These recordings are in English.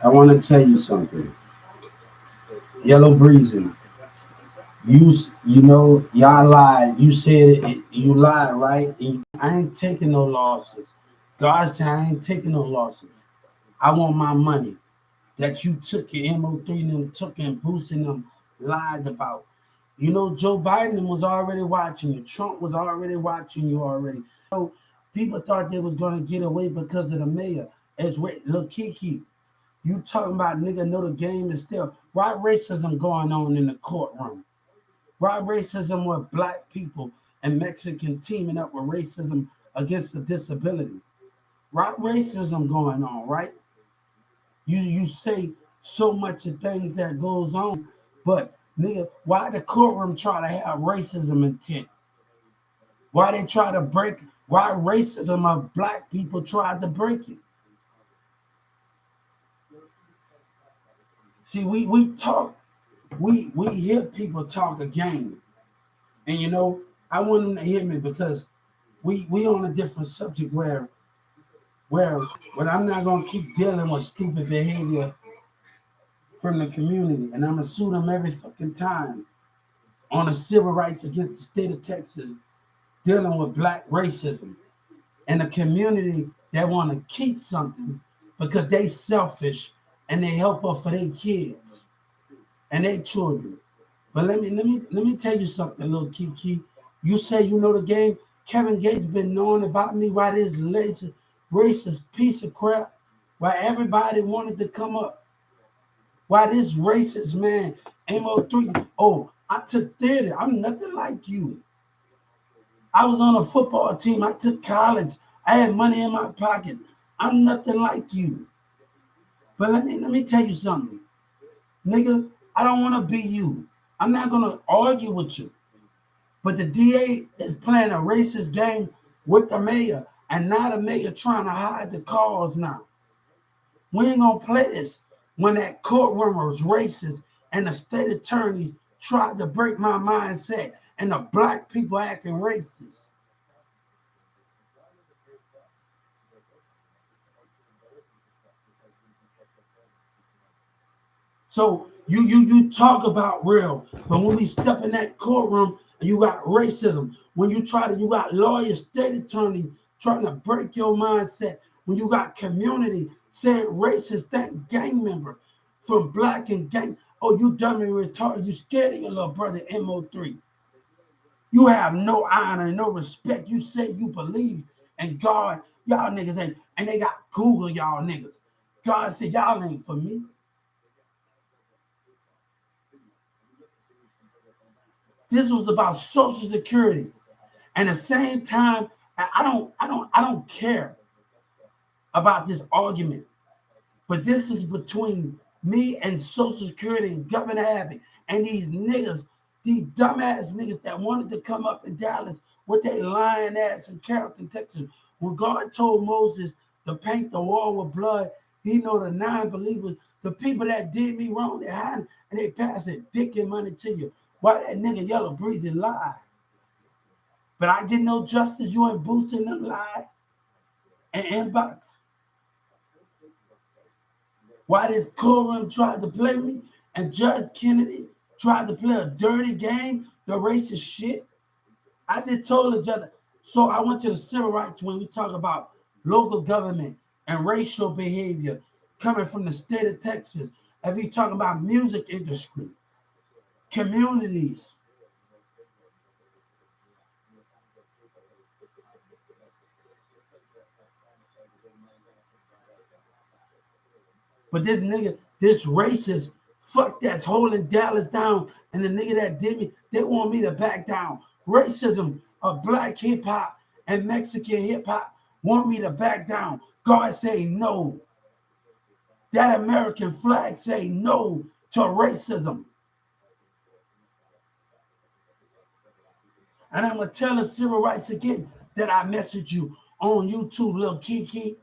I want to tell you something. Yellow breezing. You know y'all lied. You said you lied, right? And I ain't taking no losses. God said I ain't taking no losses. I want my money that you took your MO3 and them took and boosting them lied about. You know, Joe Biden was already watching you. Trump was already watching you already. So people thought they was gonna get away because of the mayor. It's look Kiki. You talking about nigga know the game is still why racism going on in the courtroom? Why racism with black people and Mexican teaming up with racism against the disability? Why racism going on, right? You say so much of things that goes on, but nigga, why the courtroom try to have racism intent? Why they try to break? Why racism of black people tried to break it? See, we talk, we hear people talk a game, and you know, I want them to hear me because we on a different subject where but I'm not gonna keep dealing with stupid behavior from the community, and I'm gonna sue them every fucking time on the civil rights against the state of Texas dealing with black racism and a community that want to keep something because they selfish and they help us for their kids and their children. But let me tell you something, little Kiki. You say you know the game. Kevin Gates been knowing about me why this racist piece of crap, why everybody wanted to come up, why this racist man, MO3. Oh, I took theater. I'm nothing like you. I was on a football team. I took college. I had money in my pockets. I'm nothing like you. But let me tell you something. Nigga, I don't want to be you. I'm not gonna argue with you. But the DA is playing a racist game with the mayor, and now the mayor trying to hide the cause now. We ain't gonna play this when that courtroom was racist and the state attorney tried to break my mindset and the black people acting racist. So you talk about real, but when we step in that courtroom, you got racism. When you got lawyers, state attorneys trying to break your mindset. When you got community saying racist thing, gang member from black and gang. Oh, you dumb and retarded. You scared of your little brother MO3. You have no honor, no respect. You say you believe in God. Y'all niggas ain't, and they got Google y'all niggas. God said y'all ain't for me. This was about Social Security. And at the same time, I don't care about this argument. But this is between me and Social Security and Governor Abbott and these niggas, these dumbass niggas that wanted to come up in Dallas with their lying ass in Carrollton, Texas. When God told Moses to paint the wall with blood, he know the non-believers, the people that did me wrong, they hiding and they passing dick and money to you. Why that nigga Yellow Breezy lie? But I get no justice. You ain't boosting them lie and inbox. Why this courtroom tried to play me and Judge Kennedy tried to play a dirty game, the racist shit. I just told the judge. So I went to the civil rights when we talk about local government and racial behavior coming from the state of Texas. If we talk about music industry, communities. But this nigga, this racist fuck that's holding Dallas down, and the nigga that did me, they want me to back down. Racism of black hip hop and Mexican hip hop want me to back down. God say no. That American flag say no to racism. And I'm gonna tell the civil rights again that I message you on YouTube, little Kiki.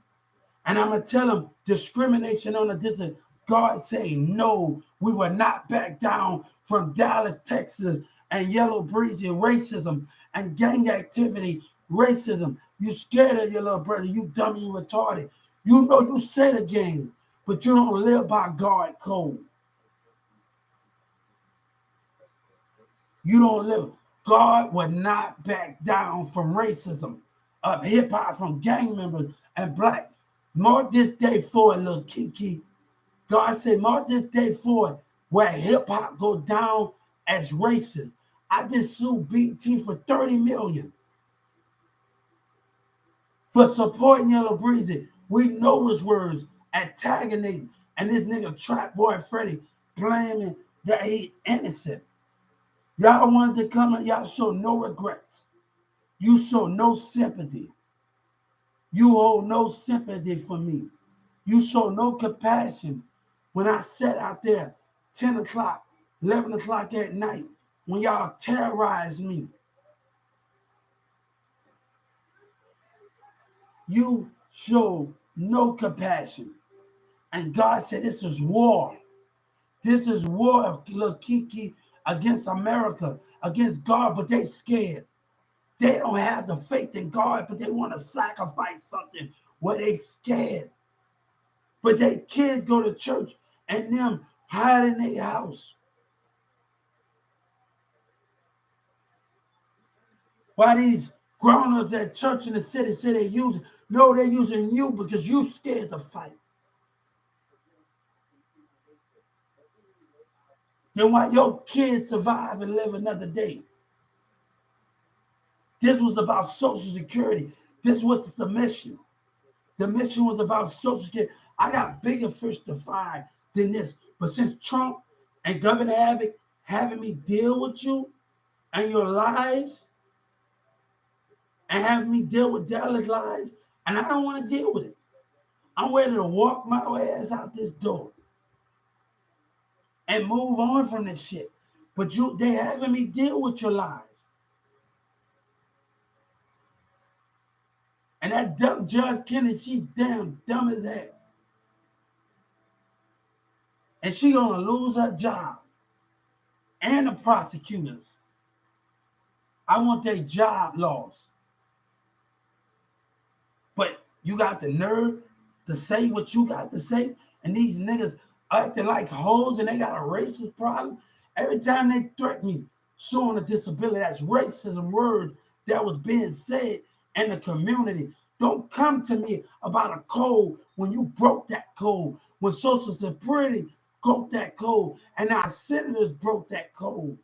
And I'm gonna tell them discrimination on a distance. God say no, we will not back down from Dallas, Texas, and Yellow Breezy racism and gang activity, racism. You scared of your little brother, you dummy, you retarded. You know you say the game, but you don't live by God code. You don't live. God would not back down from racism, of hip hop, from gang members and black. Mark this day forward, little Kiki. God said, mark this day forward where hip hop go down as racist. I just sued BT for 30 million for supporting Yellow Breezy. We know his words, antagonism, and this nigga Trap Boy Freddy claiming that he innocent. Y'all wanted to come and y'all show no regrets. You show no sympathy. You hold no sympathy for me. You show no compassion when I sat out there 10 o'clock, 11 o'clock at night, when y'all terrorized me. You show no compassion. And God said, this is war. This is war of little Kiki against America, against God, but they scared. They don't have the faith in God, but they want to sacrifice something where they scared. But their kids go to church and them hide in their house. Why these grown-ups at church in the city say they're using, no, they're using you because you scared to fight. Then why your kids survive and live another day? This was about Social Security. This was the mission. The mission was about Social Security. I got bigger fish to fry than this. But since Trump and Governor Abbott having me deal with you and your lies and having me deal with Dallas lies, and I don't want to deal with it. I'm ready to walk my ass out this door and move on from this shit. But they having me deal with your lies. And that dumb Judge Kennedy, she damn dumb as hell. And she gonna lose her job. And the prosecutors. I want their job lost. But you got the nerve to say what you got to say, and these niggas acting like hoes and they got a racist problem. Every time they threaten me, showing a disability, that's racism words that was being said in the community. Don't come to me about a code when you broke that code, when Social Security broke that code, and our senators broke that code.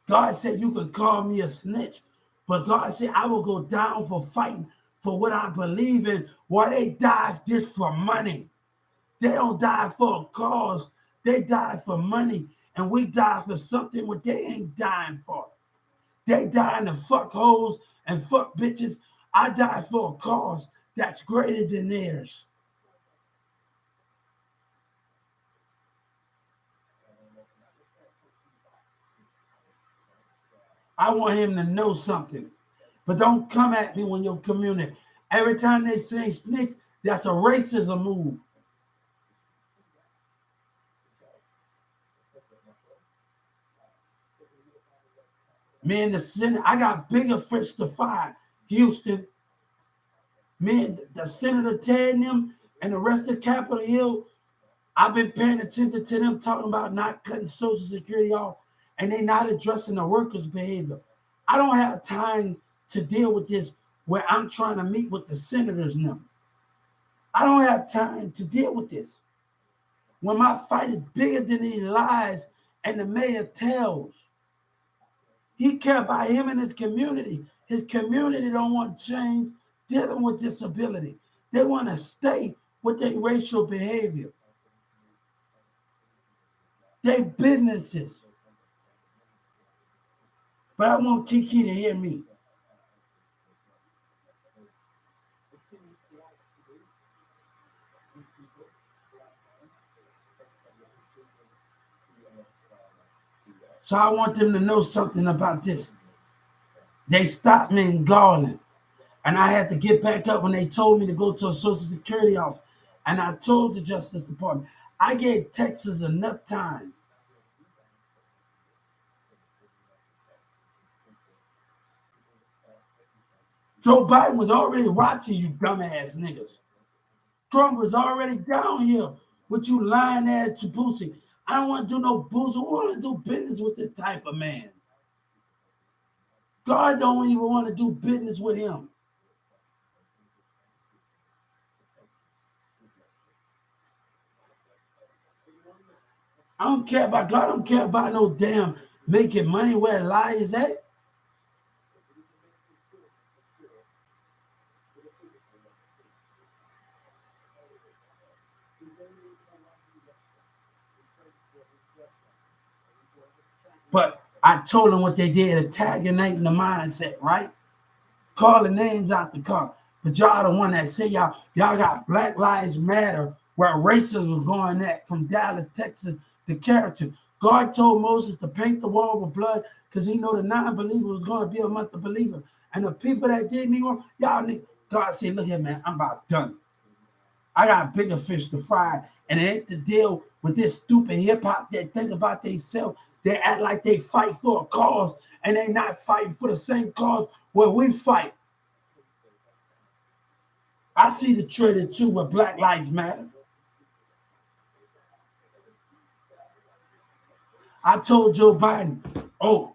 God said you can call me a snitch, but God said I will go down for fighting for what I believe in. Why they die just for money? They don't die for a cause. They die for money, and we die for something what they ain't dying for. They dying to fuck hoes and fuck bitches. I die for a cause that's greater than theirs. I want him to know something. But don't come at me when your community. Every time they say snitch, that's a racism move. Me and the Senate, I got bigger fish to fry. Houston, me and the Senator Ted and them and the rest of Capitol Hill, I've been paying attention to them talking about not cutting Social Security off, and they not addressing the workers' behavior. I don't have time to deal with this where I'm trying to meet with the senators now. I don't have time to deal with this. When my fight is bigger than these lies and the mayor tells. He care about him and his community. His community don't want change dealing with disability. They want to stay with their racial behavior. They businesses. But I want Kiki to hear me. So I want them to know something about this. They stopped me in Garland. And I had to get back up when they told me to go to a Social Security office. And I told the Justice Department, I gave Texas enough time. Joe Biden was already watching you dumbass niggas. Trump was already down here with you lying ass to Boosie. I don't want to do no Boosie. We want to do business with this type of man. God don't even want to do business with him. I don't care about God. I don't care about no damn making money where a lie is at. But I told them what they did, antagonizing the mindset, right? Calling names out the car. But y'all the one that say y'all got Black Lives Matter where racism was going at from Dallas, Texas to character. God told Moses to paint the wall with blood because he know the non-believer was going to be amongst the believer. And the people that did me wrong, God said, look here, man, I'm about done. I got bigger fish to fry, and it ain't to deal with this stupid hip hop that think about themselves. They act like they fight for a cause, and they not fighting for the same cause where we fight. I see the trend too with Black Lives Matter. I told Joe Biden,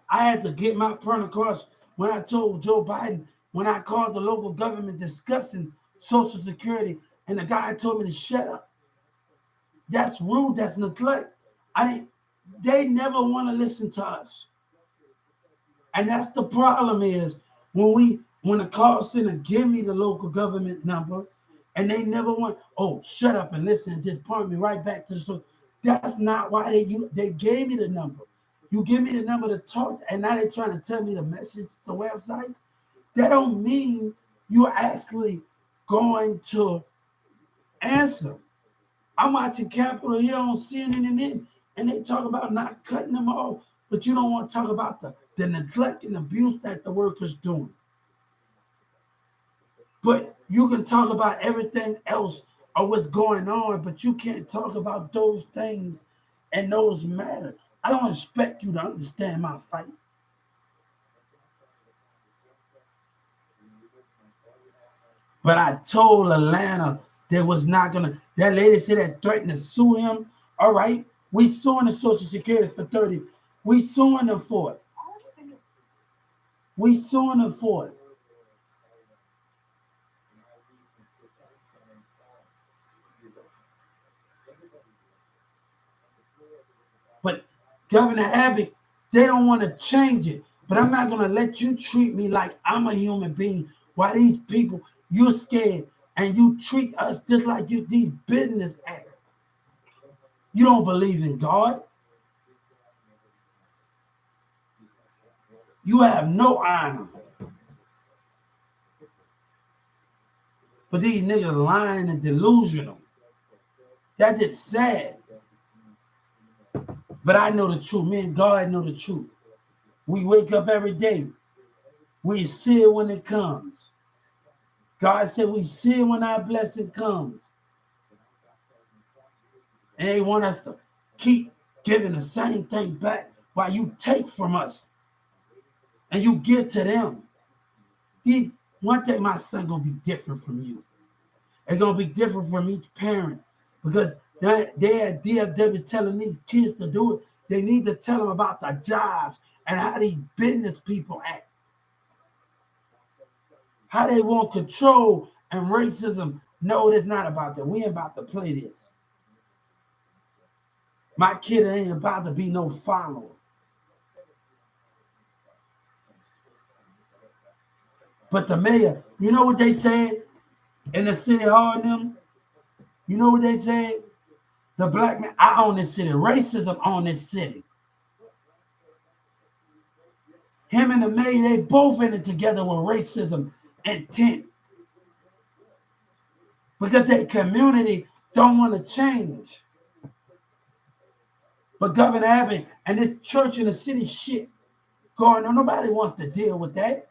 I had to get my point across when I told Joe Biden, when I called the local government discussing Social Security, and the guy told me to shut up. That's rude. That's neglect. They never want to listen to us. And that's the problem is when a call center give me the local government number and they never want, shut up and listen and just point me right back to the source. That's not why they gave me the number. You give me the number to talk, and now they're trying to tell me the message to the website. That don't mean you're actually going to answer. I'm watching Capitol here on CNN and they talk about not cutting them off, but you don't want to talk about the neglect and abuse that the workers doing. But you can talk about everything else or what's going on, but you can't talk about those things and those matter. I don't expect you to understand my fight. But I told Atlanta that was not gonna. That lady said that threatened to sue him. All right, we suing the Social Security for 30. We suing them for it. We suing them for it. But Governor Abbott, they don't want to change it. But I'm not gonna let you treat me like I'm a human being. Why these people, you're scared and you treat us just like you these business actors. You don't believe in God. You have no honor. But these niggas lying and delusional. That is sad. But I know the truth. Me and God know the truth. We wake up every day. We see it when it comes. God said we see it when our blessing comes. And they want us to keep giving the same thing back while you take from us. And you give to them. One day my son gonna be different from you. It's gonna be different from each parent because they at DFW telling these kids to do it. They need to tell them about the jobs and how these business people act, how they want control and racism. No, it's not about that. We ain't about to play this. My kid ain't about to be no follower. But the mayor, you know what they said in the city hall and them? You know what they said? The black man, I own this city. Racism on this city. Him and the mayor, they both in it together with racism intent. Because their community don't want to change. But Governor Abbott and this church in the city shit going on, nobody wants to deal with that.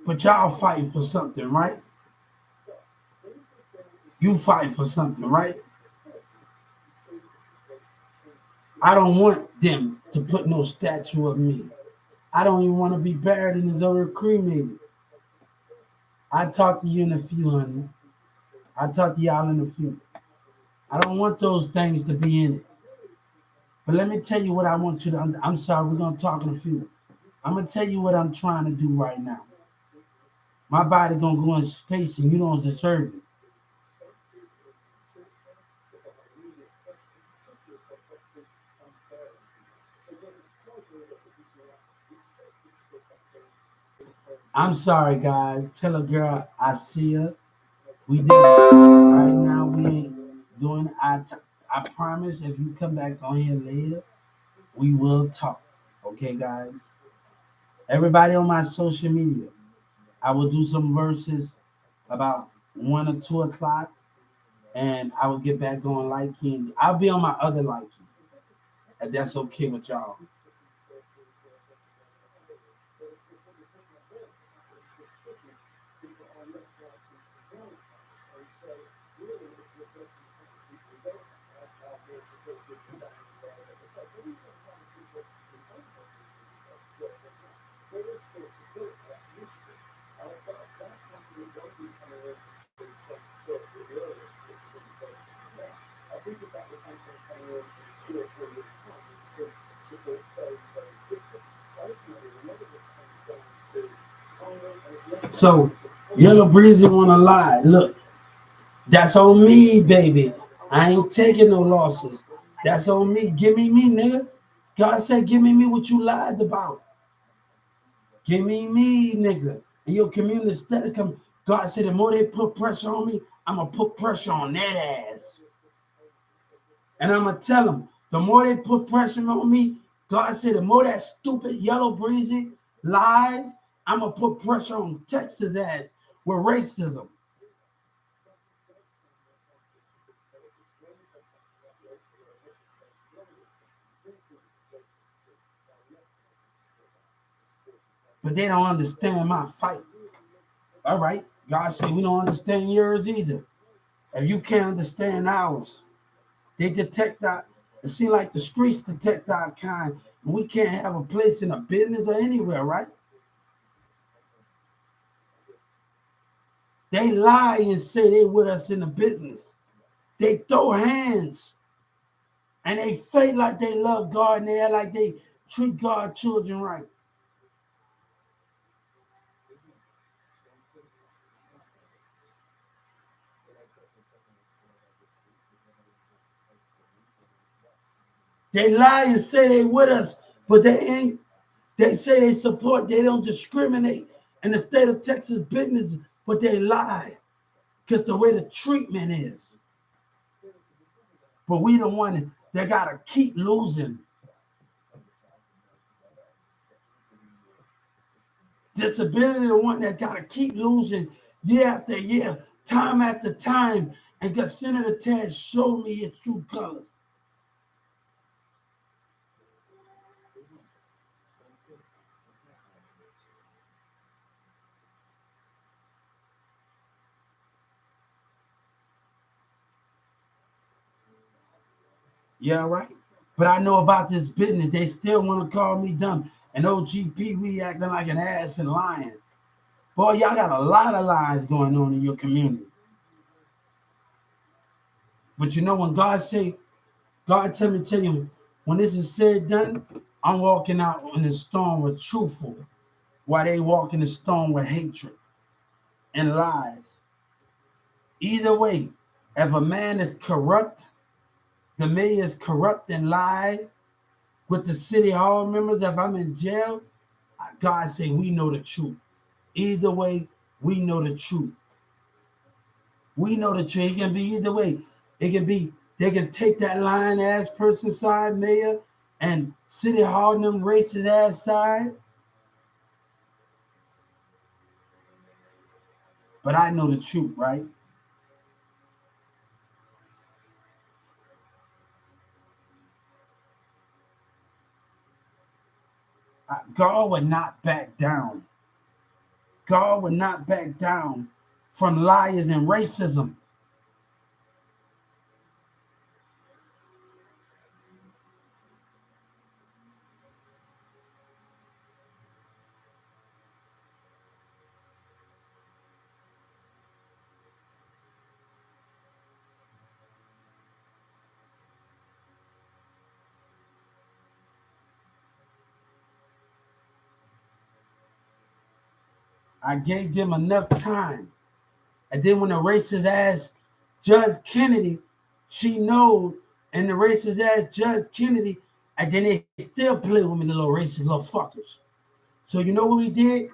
But y'all fighting for something, right? You fight for something, right? I don't want them to put no statue of me. I don't even want to be buried in his earth cremated. I talk to you in a few, honey. I talk to y'all in a few. I don't want those things to be in it. But let me tell you what I want you to. I'm sorry, we're gonna talk in a few. I'm gonna tell you what I'm trying to do right now. My body gonna go in space, and you don't deserve it. I'm sorry, guys. Tell a girl I see her. We just right now we ain't doing. I promise. If you come back on here later, we will talk. Okay, guys. Everybody on my social media, I will do some verses about 1 or 2 o'clock, and I will get back on liking. I'll be on my other liking, if that's okay with y'all. So, Yellow Breezy wanna lie. Look, that's on me, baby. I ain't taking no losses. That's on me. Give me, nigga. God said, give me what you lied about. Give me, nigga. And your community steady come. God said, the more they put pressure on me, I'm gonna put pressure on that ass. And I'm gonna tell them, the more they put pressure on me, God said, the more that stupid Yellow Breezy lies, I'm gonna put pressure on Texas ass with racism. But they don't understand my fight. All right. God said we don't understand yours either. If you can't understand ours, they detect our, it seems like the streets detect our kind. And we can't have a place in a business or anywhere, right? They lie and say they with us in the business. They throw hands and they fake like they love God and they act like they treat God's children right. They lie and say they with us, but they ain't. They say they support, they don't discriminate in the state of Texas business, but they lie because the way the treatment is. But we the one that gotta keep losing. Disability the one that gotta keep losing year after year, time after time, and because Senator Ted showed me its true colors. Yeah, right. But I know about this business. They still want to call me dumb. And OGP, we acting like an ass and lying. Boy, y'all got a lot of lies going on in your community. But you know when God say, God tell you, when this is said done, I'm walking out in the storm with truthful, while they walk in the storm with hatred and lies. Either way, if a man is corrupt, the mayor is corrupt and lie with the city hall members, if I'm in jail, God say we know the truth. Either way, we know the truth. We know the truth. It can be either way. It can be they can take that lying ass person side, mayor, and city hall and them racist ass side. But I know the truth, right? God would not back down. God would not back down from liars and racism. I gave them enough time. And then when the racist ass Judge Kennedy, she knows, and the racist ass Judge Kennedy, and then they still play with me, the little racist little fuckers. So you know what we did?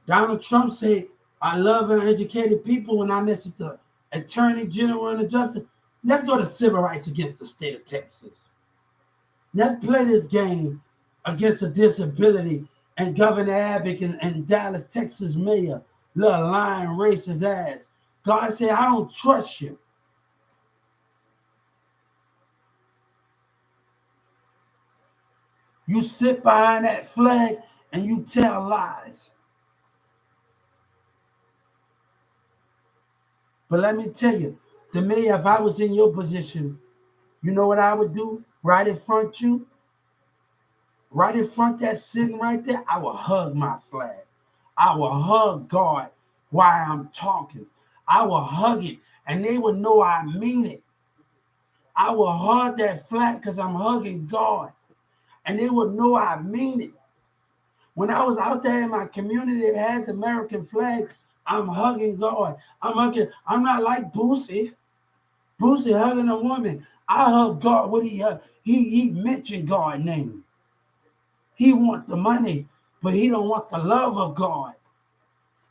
Donald Trump said, I love uneducated people when I messaged the Attorney General and the Justice. Let's go to civil rights against the state of Texas. Let's play this game against a disability and Governor Abbott and Dallas, Texas mayor, little lying racist ass. God said, I don't trust you. You sit behind that flag and you tell lies. But let me tell you, the mayor, if I was in your position, you know what I would do? Right in front you, right in front that sitting right there, I will hug my flag. I will hug God while I'm talking. I will hug it, and they will know I mean it. I will hug that flag because I'm hugging God, and they will know I mean it. When I was out there in my community that had the American flag, I'm hugging God. I'm hugging. I'm not like Boosie. Boosie hugging a woman. I hug God when he mentioned God's name. He want the money, but he don't want the love of God.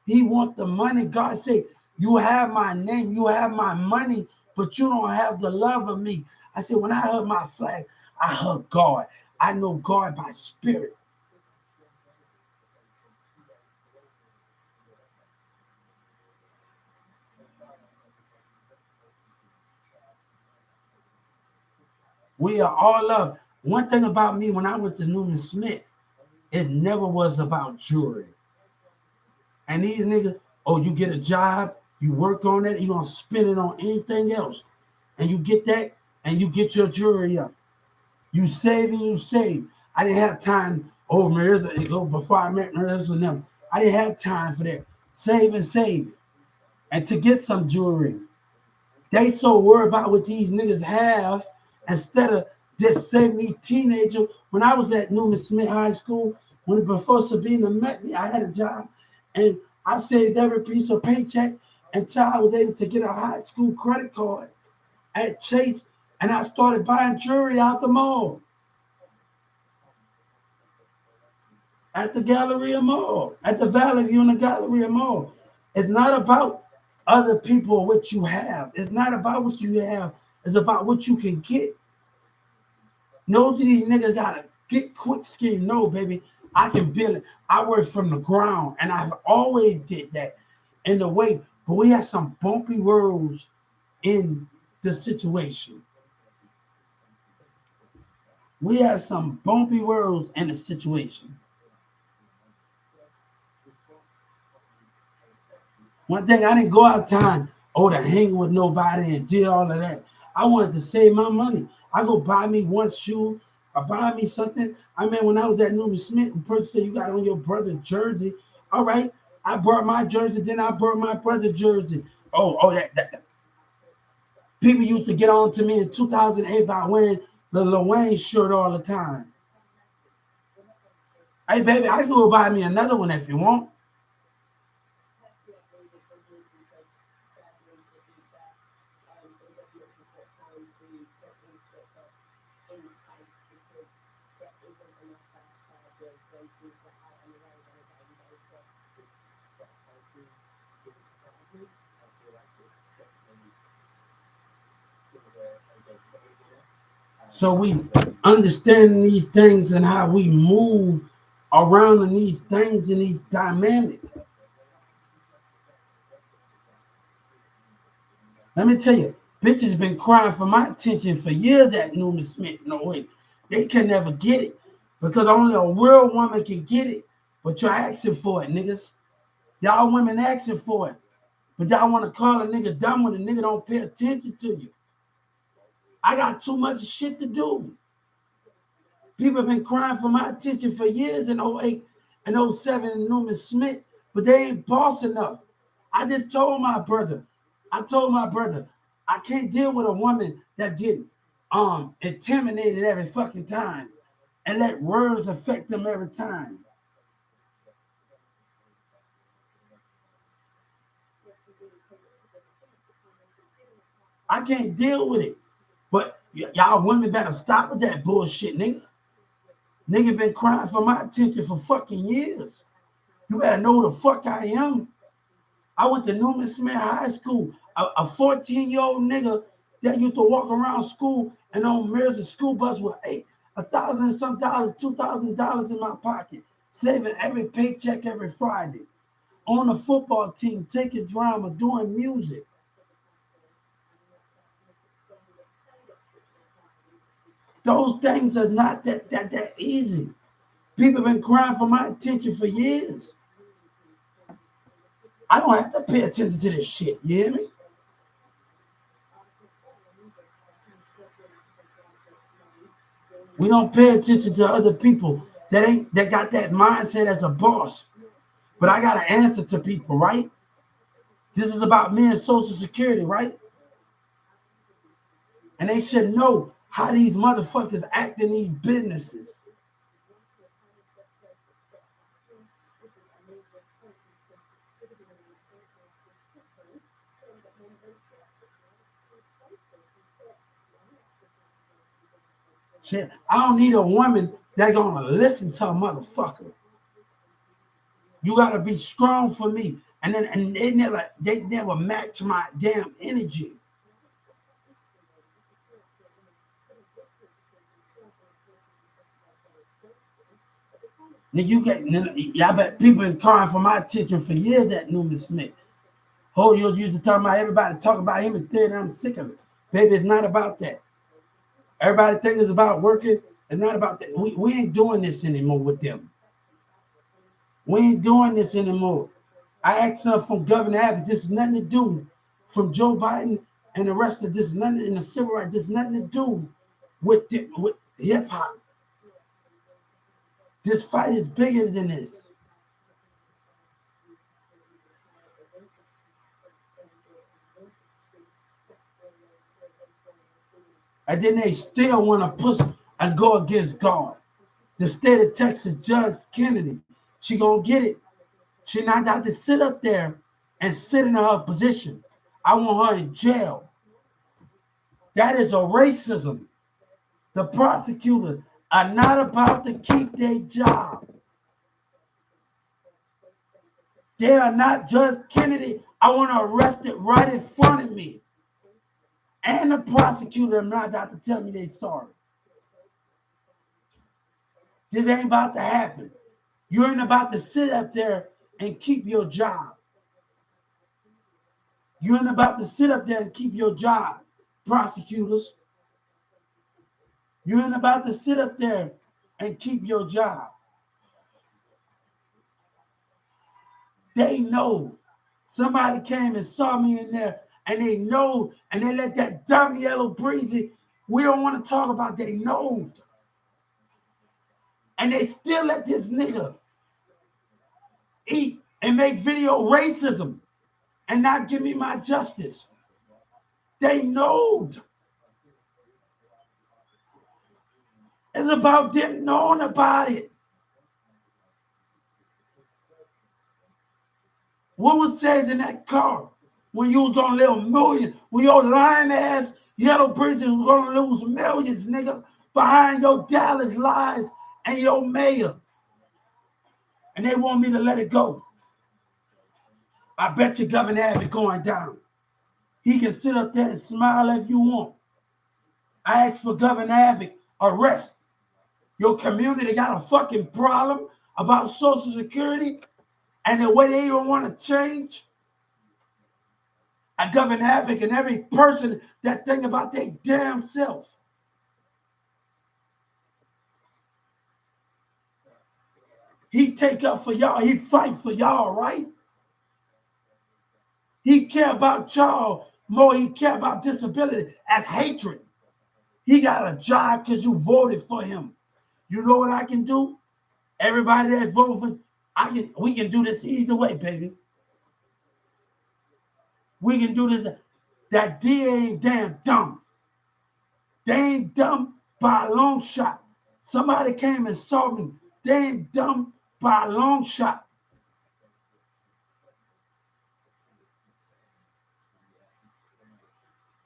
He want the money. God said, you have my name, you have my money, but you don't have the love of me. I said, when I hug my flag, I hug God. I know God by spirit. We are all love. One thing about me, when I went to Newman Smith, it never was about jewelry. And these niggas, oh, you get a job, you work on it, you don't spend it on anything else. And you get that, and you get your jewelry up. You save and you save. I didn't have time. Oh, Marissa, before I met Marissa and them, I didn't have time for that. Save and save. And to get some jewelry. They so worried about what these niggas have instead of just saving these teenagers. When I was at Newman Smith High School, when before Sabina met me, I had a job and I saved every piece of paycheck until I was able to get a high school credit card at Chase, and I started buying jewelry out the mall. At the Galleria Mall, at the Valley View and the Galleria Mall. It's not about other people or what you have. It's not about what you have. It's about what you can get. No, these niggas gotta get quick scheme. No, baby, I can build it. I work from the ground, and I've always did that in the way. But we had some bumpy roads in the situation. We had some bumpy roads in the situation. One thing, I didn't go out time, to hang with nobody and do all of that. I wanted to save my money. I go buy me one shoe, or buy me something. I mean, when I was at Newman Smith, the person said, you got on your brother's jersey. All right, I brought my jersey, then I brought my brother's jersey. That. People used to get on to me in 2008 by wearing the Lil Wayne shirt all the time. Hey, baby, I can go buy me another one if you want. So we understand these things and how we move around in these things and these dynamics. Let me tell you, bitches been crying for my attention for years at Newman Smith. No way. They can never get it because only a real woman can get it. But you're asking for it, niggas. Y'all women asking for it. But y'all want to call a nigga dumb when a nigga don't pay attention to you. I got too much shit to do. People have been crying for my attention for years in 08 and 07 in Newman Smith, but they ain't boss enough. I just told my brother, I can't deal with a woman that get intimidated every fucking time and let words affect them every time. I can't deal with it. But y'all women better stop with that bullshit, nigga. Nigga been crying for my attention for fucking years. You better know who the fuck I am. I went to Newman Smith High School. A 14-year-old nigga that used to walk around school and on mirrors of school bus with $1,000 and some dollars, $2,000 in my pocket, saving every paycheck every Friday. On a football team, taking drama, doing music. Those things are not that easy. People have been crying for my attention for years. I don't have to pay attention to this shit, you hear me? We don't pay attention to other people that got that mindset as a boss. But I got to answer to people, right? This is about me and Social Security, right? And they should know how these motherfuckers act in these businesses. Shit, I don't need a woman that's gonna listen to a motherfucker. You gotta be strong for me. And they never match my damn energy. I bet people been crying for my attention for years at Newman Smith. Oh, you used to talk about everybody talking about him and theory, and I'm sick of it. Baby, it's not about that. Everybody think it's about working. It's not about that. We ain't doing this anymore with them. We ain't doing this anymore. I asked her from Governor Abbott, this is nothing to do from Joe Biden and the rest of this, nothing in the civil rights, this nothing to do with hip hop. This fight is bigger than this. And then they still want to push and go against God. The state of Texas Judge Kennedy, she gonna get it. She not got to sit up there and sit in her position. I want her in jail. That is a racism. The prosecutors are not about to keep their job. They are not Judge Kennedy. I want to arrest it right in front of me. And the prosecutor are not about to tell me they're sorry. This ain't about to happen. You ain't about to sit up there and keep your job. You ain't about to sit up there and keep your job, prosecutors. You ain't about to sit up there and keep your job. They know. Somebody came and saw me in there, and they know, and they let that dumb yellow breezy, we don't want to talk about, they know. And they still let this nigga eat and make video racism and not give me my justice. They know. It's about them knowing about it. What was said in that car when you was gonna live millions, when your lying ass yellow breezy was gonna lose millions, nigga, behind your Dallas lies and your mayor? And they want me to let it go. I bet you Governor Abbott going down. He can sit up there and smile if you want. I asked for Governor Abbott arrest. Your community got a fucking problem about Social Security and the way they don't want to change. And Governor Abbott and every person that think about their damn self. He take up for y'all. He fight for y'all, right? He care about y'all more. He care about disability as hatred. He got a job because you voted for him. You know what I can do? Everybody that voted for, we can do this either way, baby. We can do this. That DA ain't damn dumb. They ain't dumb by a long shot. Somebody came and saw me. They ain't dumb by a long shot.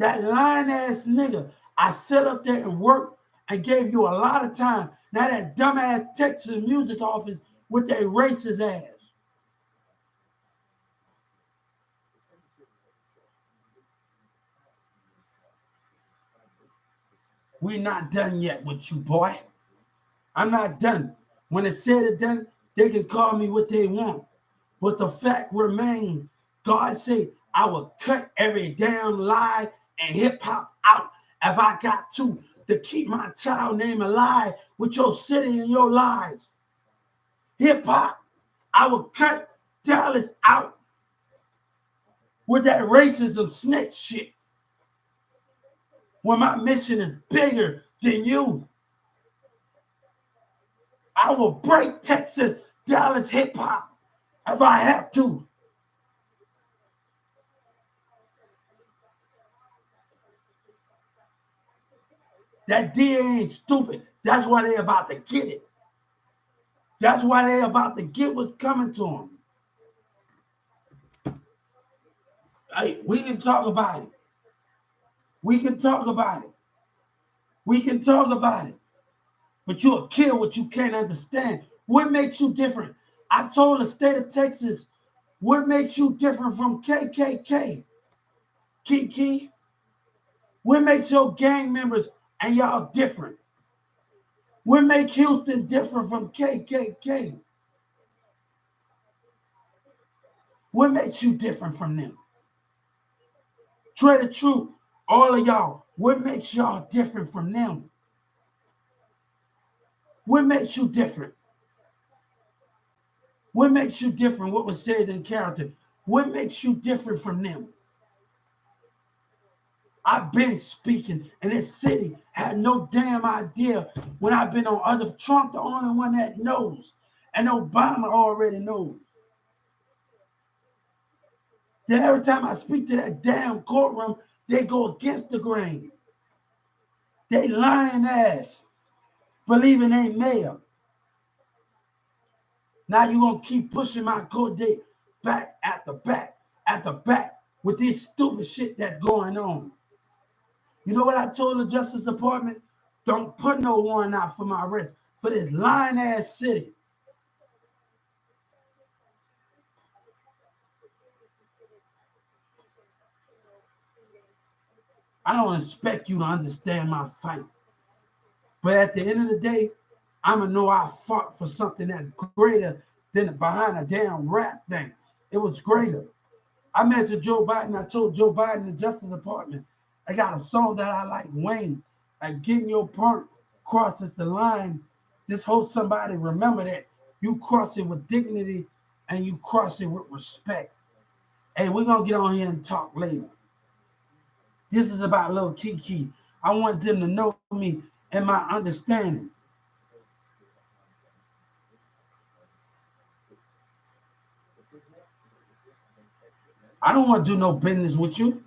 That lying ass nigga, I sat up there and worked and gave you a lot of time. Now that dumbass Texas music office with their racist ass. We're not done yet with you, boy. I'm not done. When it's said and done, they can call me what they want. But the fact remains, God said, I will cut every damn lie and hip hop out if I got to keep my child name alive with your city and your lies. Hip hop, I will cut Dallas out with that racism snitch shit. When my mission is bigger than you, I will break Texas, Dallas hip hop if I have to. That DA ain't stupid. That's why they about to get it. That's why they about to get what's coming to them. Hey, we can talk about it. We can talk about it. We can talk about it. But you'll kill what you can't understand. What makes you different? I told the state of Texas, what makes you different from KKK? Kiki? What makes your gang members and y'all different? What makes Houston different from KKK? What makes you different from them? Tell the truth, all of y'all. What makes y'all different from them? What makes you different? What makes you different? What was said in character? What makes you different from them? I've been speaking, and this city had no damn idea when I've been on other. Trump, the only one that knows, and Obama already knows. Then every time I speak to that damn courtroom, they go against the grain. They lying ass, believing they mayor. Now you're going to keep pushing my court date back at the back with this stupid shit that's going on. You know what I told the Justice Department? Don't put no warrant out for my arrest for this lying ass city. I don't expect you to understand my fight. But at the end of the day, I'm going to know I fought for something that's greater than behind a damn rap thing. It was greater. I mentioned Joe Biden. I told Joe Biden, the Justice Department, I got a song that I like, Wayne. Like, getting your part crosses the line. Just hope somebody remember that. You cross it with dignity and you cross it with respect. Hey, we're going to get on here and talk later. This is about little Kiki. I want them to know me and my understanding. I don't want to do no business with you.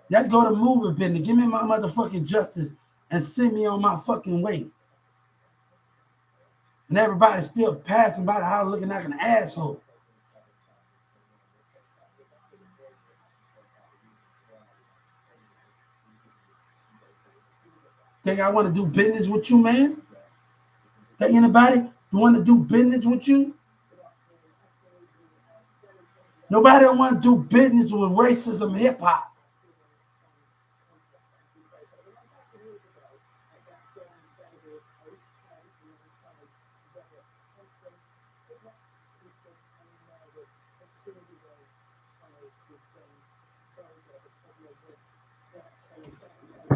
Let's go to moving business. Give me my motherfucking justice and send me on my fucking way. And everybody's still passing by the house looking like an asshole. Think I want to do business with you, man? Think anybody want to do business with you? Nobody don't want to do business with racism hip hop.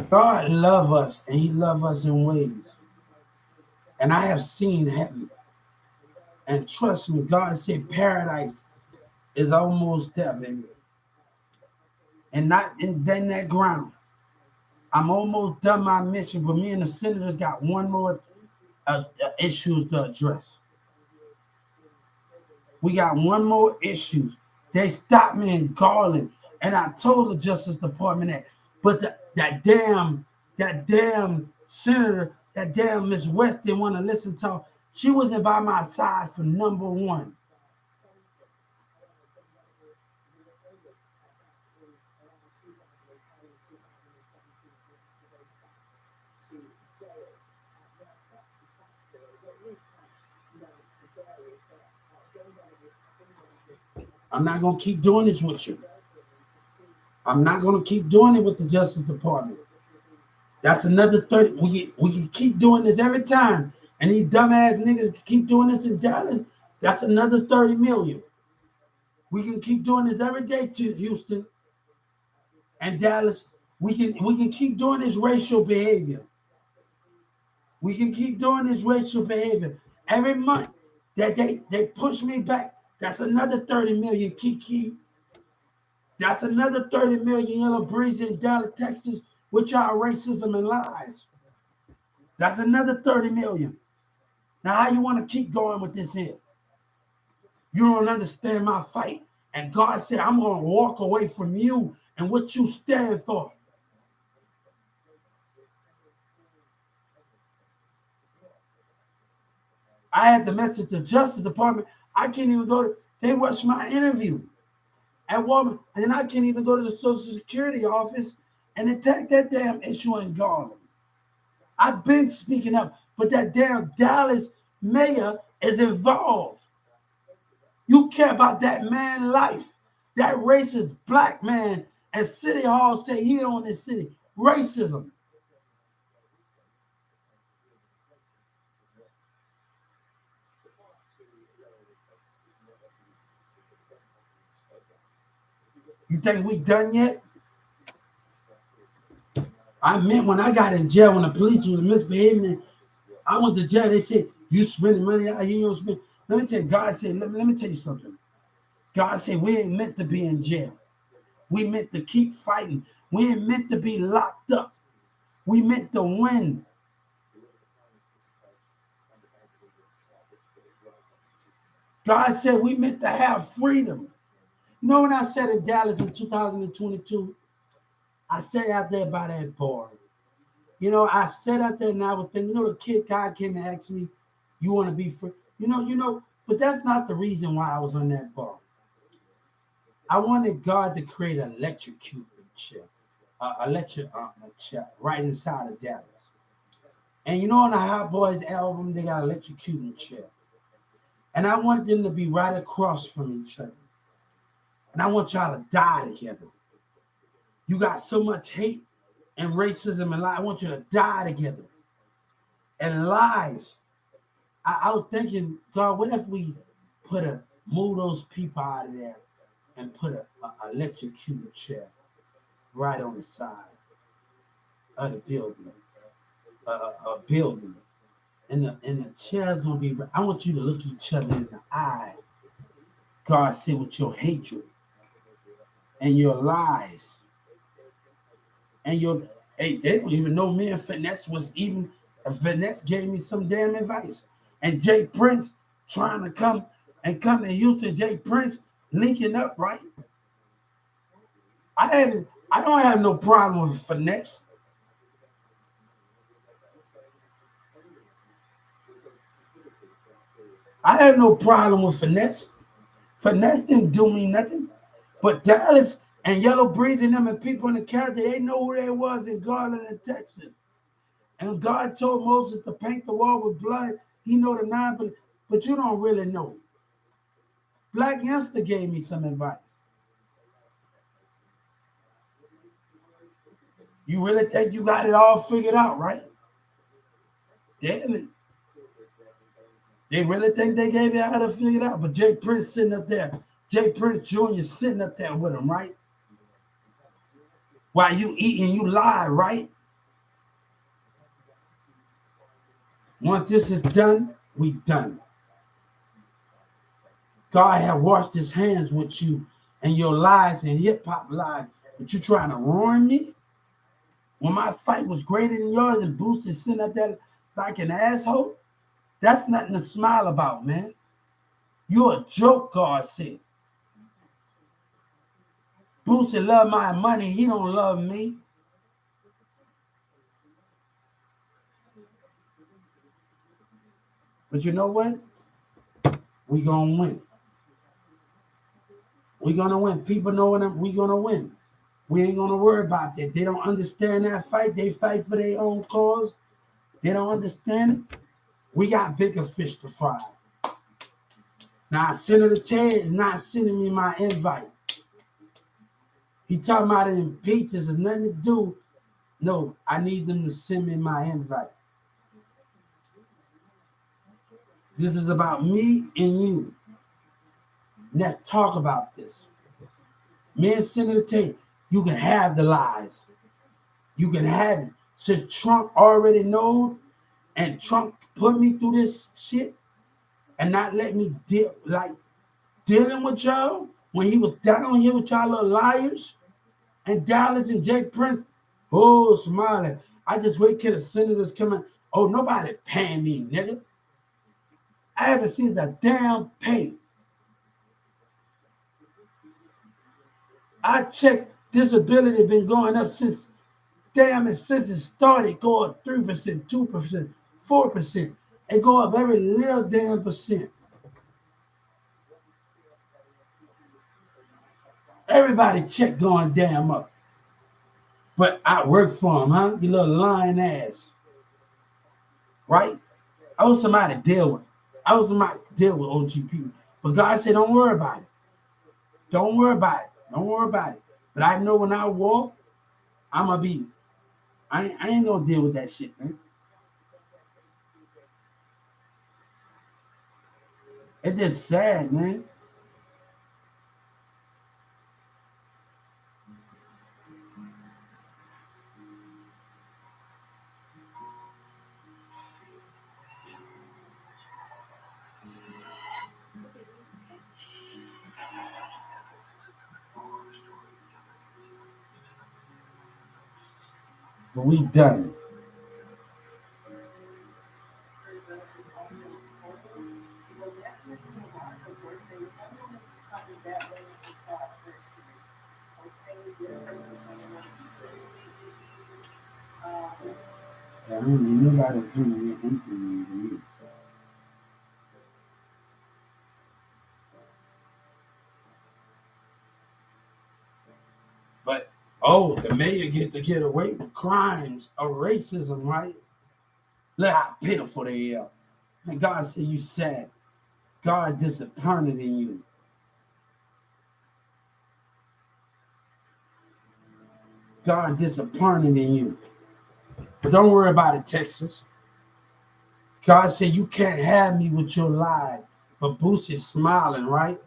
God love us, and he love us in ways. And I have seen heaven. And trust me, God said paradise is almost there, baby. And not in then that ground. I'm almost done my mission, but me and the senators got one more issues to address. We got one more issues. They stopped me in Garland, and I told the Justice Department that. But that damn senator, that damn Miss West didn't want to listen to her. She wasn't by my side for number one. I'm not going to keep doing this with you. I'm not going to keep doing it with the Justice Department. That's another 30. We can keep doing this every time. And these dumbass niggas keep doing this in Dallas. That's another 30 million. We can keep doing this every day to Houston and Dallas. We can keep doing this racial behavior. We can keep doing this racial behavior. Every month that they push me back, that's another 30 million, Kiki. That's another 30 million Yellow Breeze in Dallas, Texas, with y'all racism and lies. That's another 30 million. Now, how you want to keep going with this here? You don't understand my fight. And God said, I'm going to walk away from you and what you stand for. I had to message the Justice Department. I can't even go to, they rushed my interview at Walmart. And then I can't even go to the Social Security office and attack that damn issue in Garland. I've been speaking up, but that damn Dallas mayor is involved. You care about that man's life, that racist black man, and City Hall say he on this city. Racism. You think we done yet? I meant when I got in jail, when the police was misbehaving, I went to jail. They said, you spending money out here, you don't spend. Let me tell you, God said, let me tell you something. God said, we ain't meant to be in jail. We meant to keep fighting. We ain't meant to be locked up. We meant to win. God said we meant to have freedom. You know when I said in Dallas in 2022, I sat out there by that bar. You know, I sat out there and I was thinking, you know, the kid guy came and asked me, you want to be free? You know, but that's not the reason why I was on that bar. I wanted God to create an electrocuting chair, chair right inside of Dallas. And you know, on the Hot Boys album, they got electrocuting chair. And I wanted them to be right across from each other. And I want y'all to die together. You got so much hate and racism and lies. I want you to die together. And lies. I was thinking, God, what if we move those people out of there and put a electrocuted chair right on the side of the building, a building, and the chair's gonna be. I want you to look each other in the eye. God said, with your hatred and your lies and your hey, they don't even know me and Finesse was even. Finesse gave me some damn advice, and Jay Prince trying to come to Houston. Jay Prince linking up, right? I don't have no problem with Finesse. I have no problem with Finesse. Finesse didn't do me nothing. But Dallas and Yellow Breeze and them and people in the character, they know who they was in Garland and Texas. And God told Moses to paint the wall with blood. He know the nine, but you don't really know. Black Youngster gave me some advice. You really think you got it all figured out, right? Damn it. They really think they gave you how to figure it out. But Jay Prince sitting up there. Jay Prince Jr. sitting up there with him, right? While you eating, you lie, right? Once this is done, we done. God had washed his hands with you and your lies and hip-hop lies. But you trying to ruin me? When my fight was greater than yours and Boots is sitting up there like an asshole, that's nothing to smile about, man. You're a joke, God said. Boosie love my money. He don't love me. But you know what? We gonna win. We gonna win. People know that we gonna win. We ain't gonna worry about that. They don't understand that fight. They fight for their own cause. They don't understand it. We got bigger fish to fry. Now, Senator Ted is not sending me my invite. He talking about it in peaches and nothing to do. No, I need them to send me my invite. This is about me and you. Let's talk about this. Me and Senator Tate, you can have the lies. You can have it. So Trump already knows, and Trump put me through this shit and not let me dealing with y'all when he was down here with y'all little liars and Dallas and Jake Prince. Oh, smiling. I just wait till the senators come in. Oh, nobody paying me, nigga. I haven't seen the damn pay. I checked disability been going up since since it started going 3%, 2%, 4%. It go up every little damn percent. Everybody check going damn up. But I work for him, huh? You little lying ass. Right? I was somebody to deal with. I was somebody to deal with OGP. But God said, don't worry about it. Don't worry about it. Don't worry about it. But I know when I walk, I'm going to be. I ain't going to deal with that shit, man. It's just sad, man. But we done. I don't need nobody turning me into me. But the mayor get away with crimes of racism, right? Look how pitiful they are. And God said, you sad. God disappointed in you. God disappointed in you. But don't worry about it, Texas. God said, you can't have me with your lies. But Boosie is smiling, right?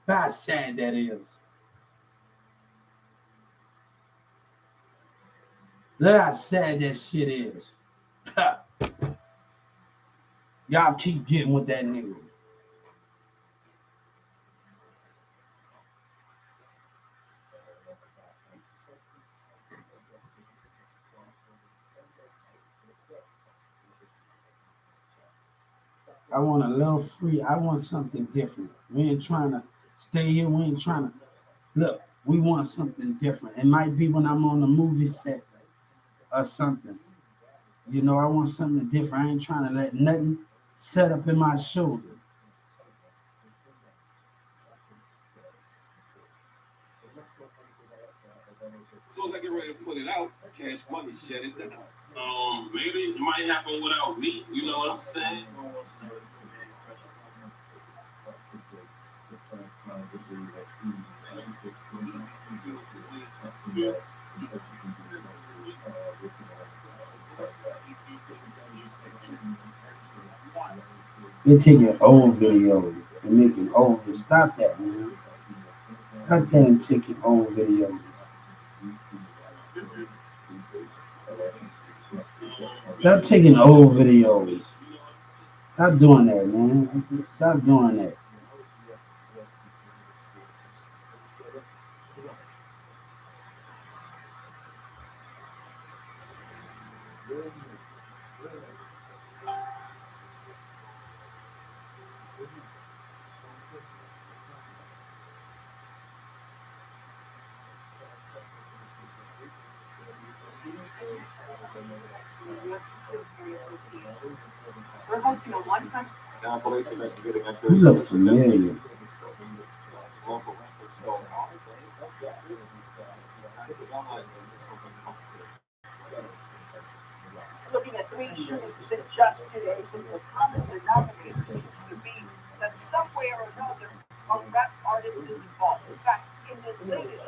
How sad that is. Look how sad that shit is. Y'all keep getting with that nigga. I want a little free. I want something different. We ain't trying to stay here. We ain't trying to look. We want something different. It might be when I'm on the movie set or something. You know, I want something different. I ain't trying to let nothing set up in my shoulder. As soon as I get ready to put it out, Cash Money shut it down. Maybe it might happen without me. You know what I'm saying? They're taking old videos and making old. Stop that, man. Stop that and taking old videos. Stop taking old videos. Stop doing that, man. Stop doing that. We're hosting a one-time. You look familiar. Looking at we shouldn't suggest today, so the common denominator seems to be that some way or another a rap artist is involved. In fact, in this latest